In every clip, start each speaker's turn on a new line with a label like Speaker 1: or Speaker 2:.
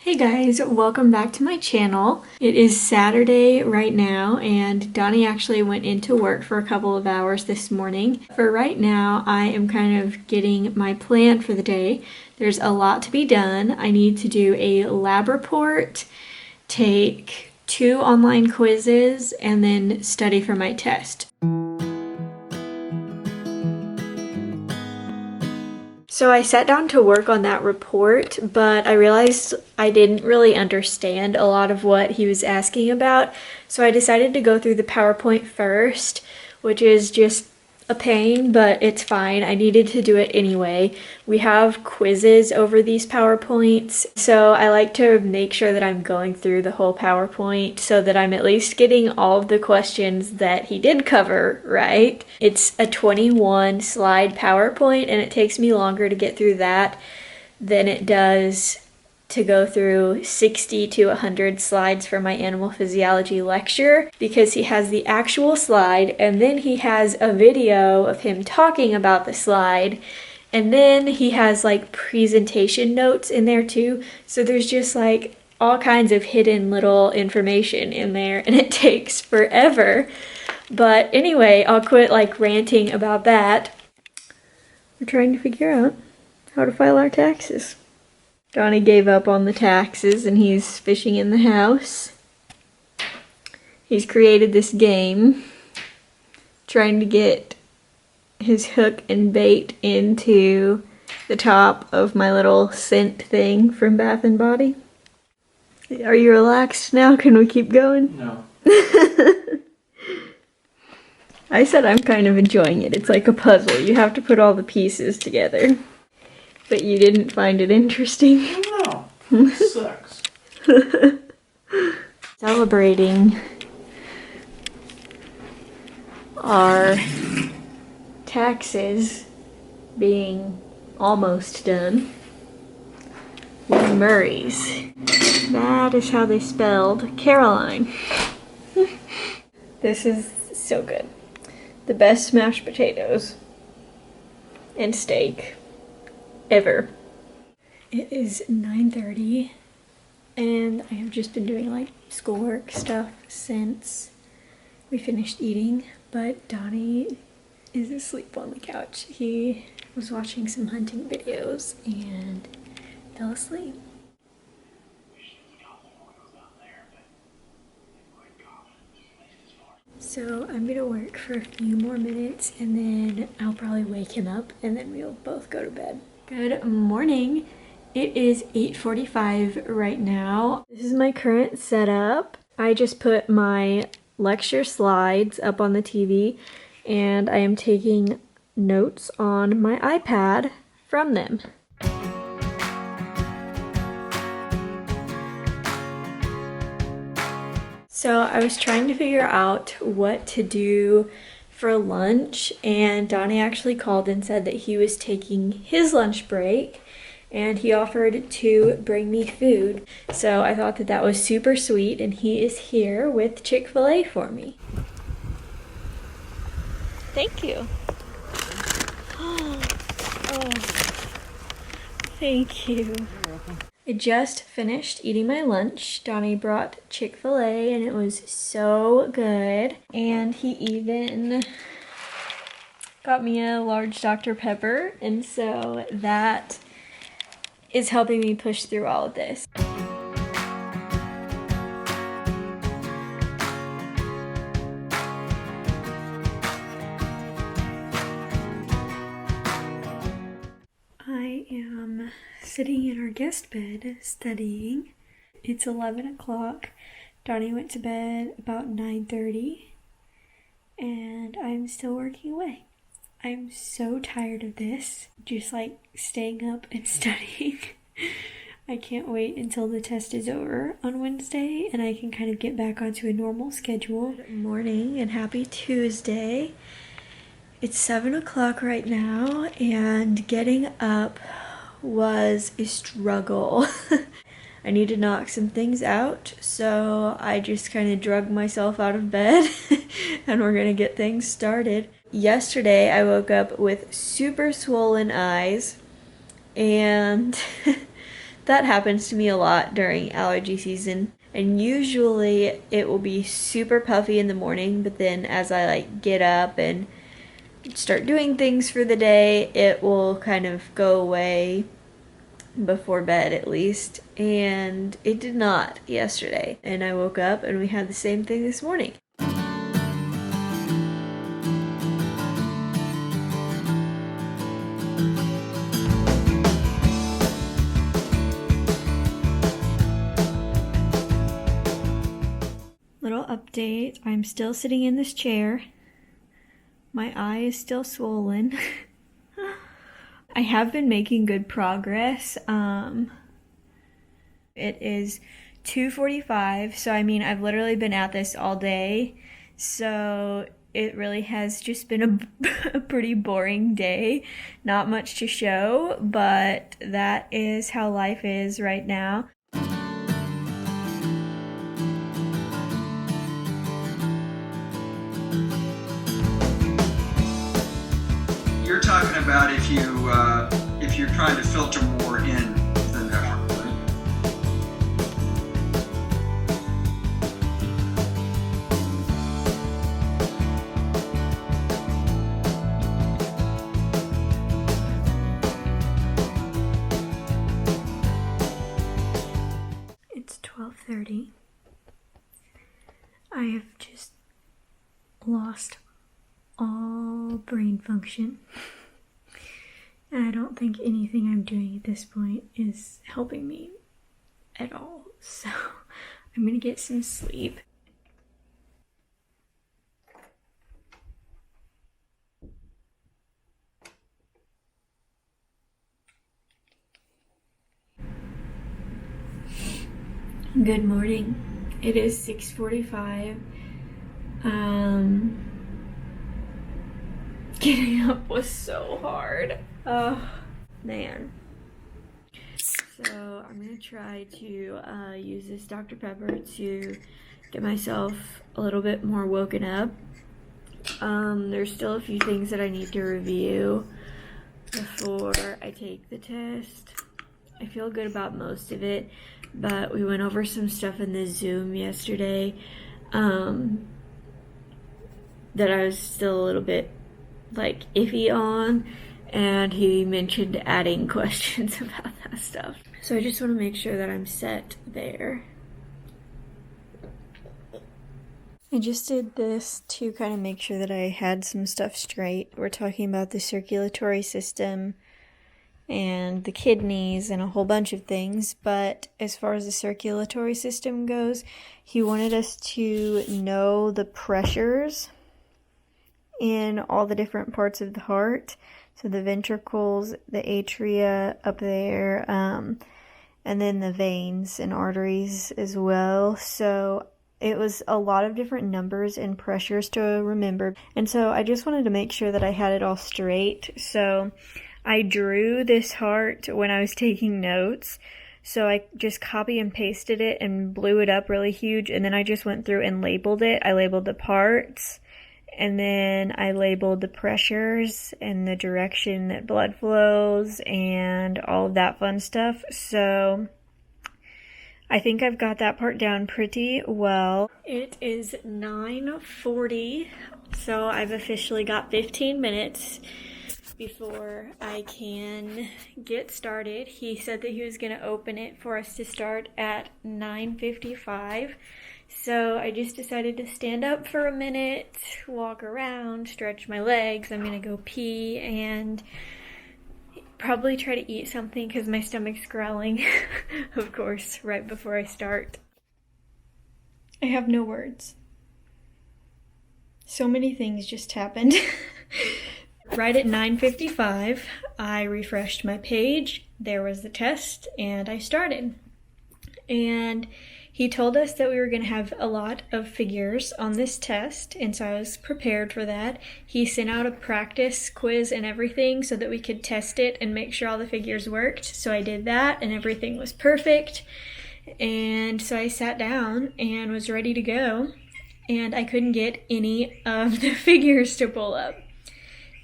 Speaker 1: Hey guys, welcome back to my channel. It is Saturday right now and Donnie actually went into work for a couple of hours this morning. For right now, I am kind of getting my plan for the day. There's a lot to be done. I need to do a lab report, take 2 online quizzes, and then study for my test. So I sat down to work on that report, but I realized I didn't really understand a lot of what he was asking about. So I decided to go through the PowerPoint first, which is just a pain, but it's fine. I needed to do it anyway. We have quizzes over these PowerPoints, so I like to make sure that I'm going through the whole PowerPoint so that I'm at least getting all of the questions that he did cover right. It's a 21 slide PowerPoint and it takes me longer to get through that than it does to go through 60 to 100 slides for my animal physiology lecture, because he has the actual slide and then he has a video of him talking about the slide, and then he has like presentation notes in there too. So there's just like all kinds of hidden little information in there and it takes forever. But anyway, I'll quit like ranting about that. We're trying to figure out how to file our taxes. Donnie gave up on the taxes and he's fishing in the house. He's created this game trying to get his hook and bait into the top of my little scent thing from Bath and Body. Are you relaxed now? Can we keep going?
Speaker 2: No.
Speaker 1: I said I'm kind of enjoying it. It's like a puzzle. You have to put all the pieces together. But you didn't find it interesting?
Speaker 2: No. It sucks.
Speaker 1: Celebrating our taxes being almost done with Murray's. That is how they spelled Caroline. This is so good. The best mashed potatoes and steak ever. It is 9:30 and I have just been doing like schoolwork stuff since we finished eating, but Donnie is asleep on the couch. He was watching some hunting videos and fell asleep. So I'm gonna work for a few more minutes and then I'll probably wake him up and then we'll both go to bed. Good morning. It is 8:45 right now. This is my current setup. I just put my lecture slides up on the TV and I am taking notes on my iPad from them. So I was trying to figure out what to do for lunch, and Donnie actually called and said that he was taking his lunch break and he offered to bring me food. So I thought that that was super sweet, and he is here with Chick-fil-A for me. Thank you. Oh, thank you. You're welcome. I just finished eating my lunch. Donnie brought Chick-fil-A and it was so good. And he even got me a large Dr. Pepper, and so that is helping me push through all of this. I am sitting in our guest bed studying. It's 11 o'clock. Donnie went to bed about 9:30 and I'm still working away. I'm so tired of this, just like staying up and studying. I can't wait until the test is over on Wednesday and I can kind of get back onto a normal schedule. Good morning and happy Tuesday. It's 7 o'clock right now and getting up was a struggle. I need to knock some things out, so I just kind of drug myself out of bed and we're gonna get things started. Yesterday I woke up with super swollen eyes and That happens to me a lot during allergy season. And usually it will be super puffy in the morning, but then as I like get up and start doing things for the day, it will kind of go away before bed at least. And it did not yesterday. And I woke up and we had the same thing this morning. Little update, I'm still sitting in this chair. My eye is still swollen. I have been making good progress. It is 2:45, so I mean, I've literally been at this all day. So it really has just been a pretty boring day. Not much to show, but that is how life is right now.
Speaker 3: You're talking about if you're trying to filter more in the network, right?
Speaker 1: It's 12:30. I have just lost all brain function. And I don't think anything I'm doing at this point is helping me at all. So I'm gonna get some sleep. Good morning. It is 6:45. Getting up was so hard. Oh, man. So I'm gonna try to use this Dr. Pepper to get myself a little bit more woken up. There's still a few things that I need to review before I take the test. I feel good about most of it, but we went over some stuff in the Zoom yesterday that I was still a little bit like iffy on, and he mentioned adding questions about that stuff. So I just want to make sure that I'm set there. I just did this to kind of make sure that I had some stuff straight. We're talking about the circulatory system and the kidneys and a whole bunch of things, but as far as the circulatory system goes, he wanted us to know the pressures in all the different parts of the heart. So the ventricles, the atria up there, and then the veins and arteries as well. So it was a lot of different numbers and pressures to remember. And so I just wanted to make sure that I had it all straight. So I drew this heart when I was taking notes. So I just copy and pasted it and blew it up really huge. And then I just went through and labeled it. I labeled the parts. And then I labeled the pressures and the direction that blood flows and all of that fun stuff. So I think I've got that part down pretty well. It is 9:40, so I've officially got 15 minutes before I can get started. He said that he was going to open it for us to start at 9:55. So I just decided to stand up for a minute, walk around, stretch my legs. I'm gonna go pee and probably try to eat something because my stomach's growling, of course, right before I start. I have no words. So many things just happened. Right at 9:55, I refreshed my page. There was the test, and I started. And he told us that we were going to have a lot of figures on this test, and so I was prepared for that. He sent out a practice quiz and everything so that we could test it and make sure all the figures worked. So I did that, and everything was perfect. And so I sat down and was ready to go, and I couldn't get any of the figures to pull up.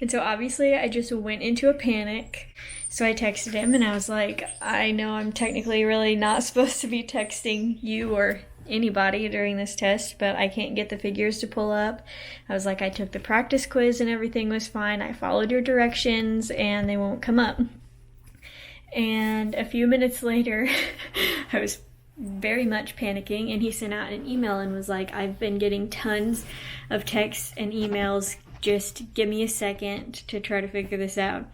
Speaker 1: And so obviously I just went into a panic, So I texted him and I was like, I know I'm technically really not supposed to be texting you or anybody during this test, but I can't get the figures to pull up. I was like, I took the practice quiz and everything was fine. I followed your directions and they won't come up. And a few minutes later, I was very much panicking, and he sent out an email and was like, I've been getting tons of texts and emails. Just give me a second to try to figure this out.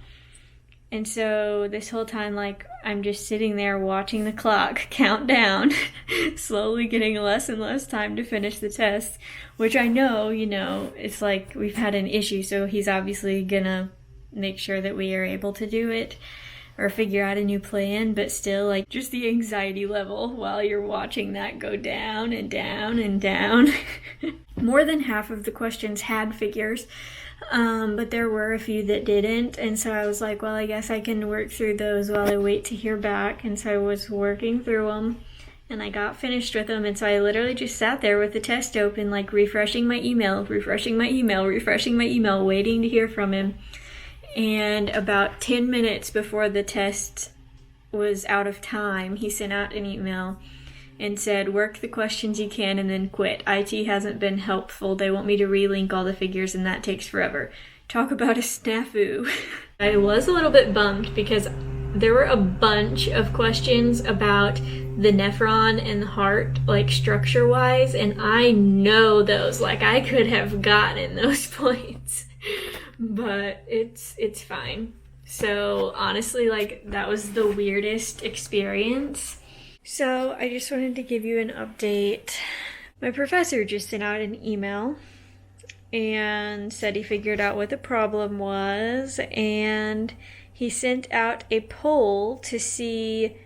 Speaker 1: And so this whole time, like, I'm just sitting there watching the clock count down, slowly getting less and less time to finish the test, which I know, it's like we've had an issue, so he's obviously gonna make sure that we are able to do it or figure out a new plan, but still, like, just the anxiety level while you're watching that go down and down and down. More than half of the questions had figures, but there were a few that didn't, and so I was like, well, I guess I can work through those while I wait to hear back. And so I was working through them, and I got finished with them, and so I literally just sat there with the test open, like refreshing my email, waiting to hear from him. And about 10 minutes before the test was out of time, he sent out an email and said, work the questions you can and then quit. IT hasn't been helpful. They want me to relink all the figures and that takes forever. Talk about a snafu. I was a little bit bummed because there were a bunch of questions about the nephron and the heart, like structure-wise, and I know those. Like, I could have gotten those points. But it's fine. So honestly, like, that was the weirdest experience. So I just wanted to give you an update. My professor just sent out an email and said he figured out what the problem was, and he sent out a poll to see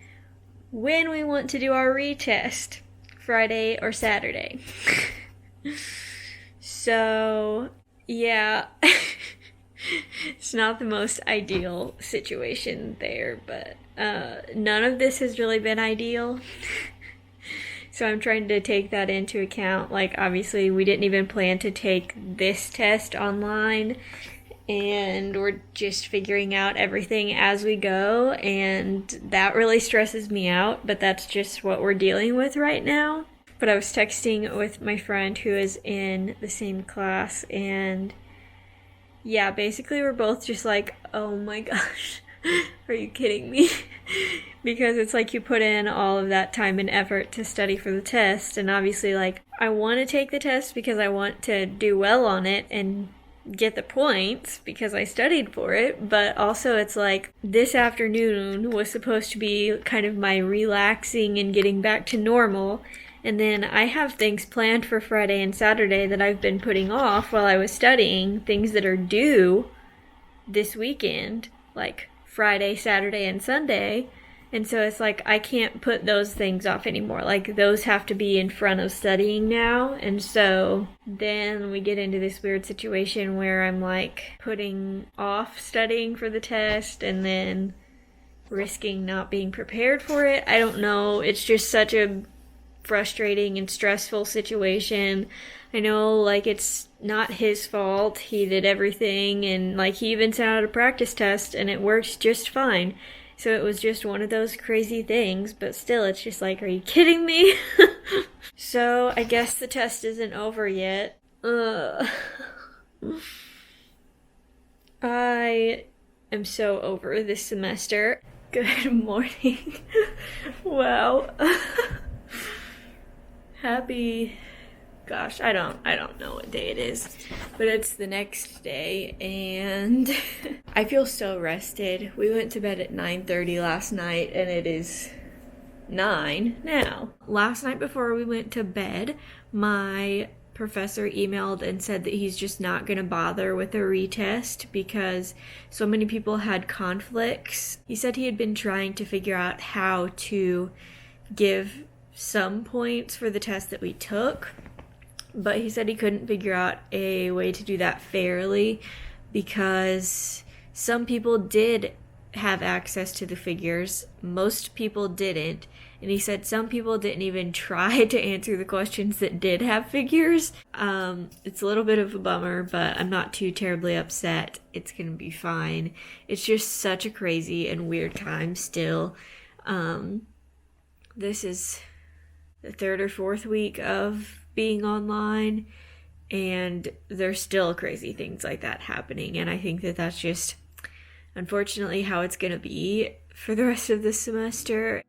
Speaker 1: when we want to do our retest, Friday or Saturday. So yeah. It's not the most ideal situation there, but none of this has really been ideal. So I'm trying to take that into account. Like, obviously, we didn't even plan to take this test online, and we're just figuring out everything as we go, and that really stresses me out, but that's just what we're dealing with right now. But I was texting with my friend who is in the same class, and yeah, basically we're both just like, oh my gosh, are you kidding me? Because it's like you put in all of that time and effort to study for the test, and obviously, like, I want to take the test because I want to do well on it and get the points because I studied for it, but also it's like this afternoon was supposed to be kind of my relaxing and getting back to normal. And then I have things planned for Friday and Saturday that I've been putting off while I was studying, things that are due this weekend, like Friday, Saturday, and Sunday. And so it's like I can't put those things off anymore. Like, those have to be in front of studying now. And so then we get into this weird situation where I'm like putting off studying for the test and then risking not being prepared for it. I don't know. It's just such a frustrating and stressful situation. I know, like, it's not his fault. He did everything, and like he even sent out a practice test and it worked just fine. So it was just one of those crazy things, but still, it's just like, are you kidding me? So I guess the test isn't over yet. I am so over this semester. Good morning. Wow. Happy, gosh, I don't know what day it is, but it's the next day, and I feel so rested. We went to bed at 9:30 last night, and it is 9 now. Last night before we went to bed, my professor emailed and said that he's just not going to bother with a retest because so many people had conflicts. He said he had been trying to figure out how to give some points for the test that we took, but he said he couldn't figure out a way to do that fairly because some people did have access to the figures, most people didn't, And he said some people didn't even try to answer the questions that did have figures. It's a little bit of a bummer, but I'm not too terribly upset. It's going to be fine. It's just such a crazy and weird time still. This is the third or fourth week of being online, and there's still crazy things like that happening. And I think that that's just, unfortunately, how it's going to be for the rest of the semester.